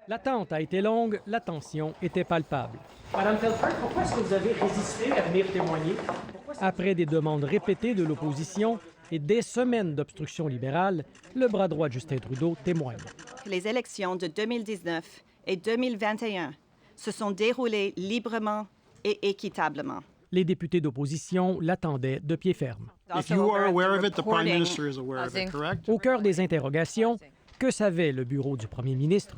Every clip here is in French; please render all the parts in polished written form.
L'attente a été longue, la tension était palpable. Madame Telford, pourquoi est-ce que vous avez résisté à venir témoigner? Après des demandes répétées de l'opposition et des semaines d'obstruction libérale, le bras droit de Justin Trudeau témoigne. Les élections de 2019 et 2021 se sont déroulées librement et équitablement. Les députés d'opposition l'attendaient de pied ferme. If you are aware of it, the Prime Minister is aware of it, correct? Au cœur des interrogations, que savait le bureau du premier ministre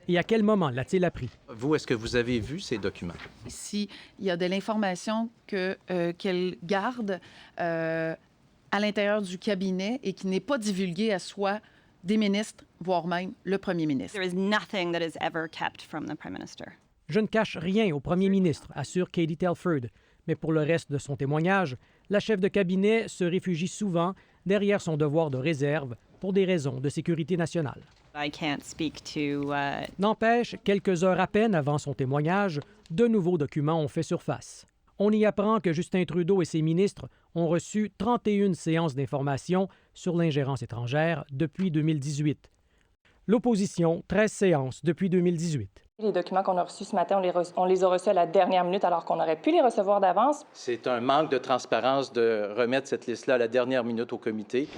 et à quel moment l'a-t-il appris? Vous, est-ce que vous avez vu ces documents? S'il y a de l'information qu'elle garde à l'intérieur du cabinet et qui n'est pas divulguée à soi des ministres, voire même le premier ministre. There is nothing that is ever kept from the Prime Minister. Je ne cache rien au premier ministre, assure Katie Telford. Mais pour le reste de son témoignage, la chef de cabinet se réfugie souvent derrière son devoir de réserve pour des raisons de sécurité nationale. I can't speak to N'empêche, quelques heures à peine avant son témoignage, de nouveaux documents ont fait surface. On y apprend que Justin Trudeau et ses ministres ont reçu 31 séances d'information sur l'ingérence étrangère depuis 2018. L'opposition, 13 séances depuis 2018. Les documents qu'on a reçus ce matin, on les a reçus à la dernière minute alors qu'on aurait pu les recevoir d'avance. C'est un manque de transparence de remettre cette liste-là à la dernière minute au comité.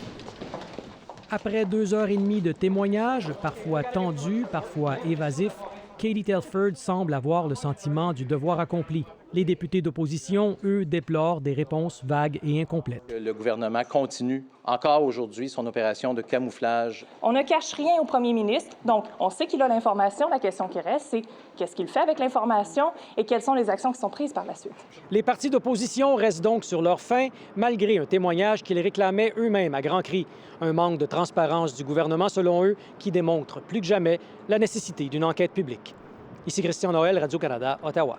Après 2 heures et demie de témoignages, parfois tendus, parfois évasifs, Katie Telford semble avoir le sentiment du devoir accompli. Les députés d'opposition, eux, déplorent des réponses vagues et incomplètes. Le gouvernement continue encore aujourd'hui son opération de camouflage. On ne cache rien au premier ministre, donc on sait qu'il a l'information. La question qui reste, c'est qu'est-ce qu'il fait avec l'information et quelles sont les actions qui sont prises par la suite. Les partis d'opposition restent donc sur leur faim, malgré un témoignage qu'ils réclamaient eux-mêmes à grands cris. Un manque de transparence du gouvernement, selon eux, qui démontre plus que jamais la nécessité d'une enquête publique. Ici Christian Noël, Radio-Canada, Ottawa.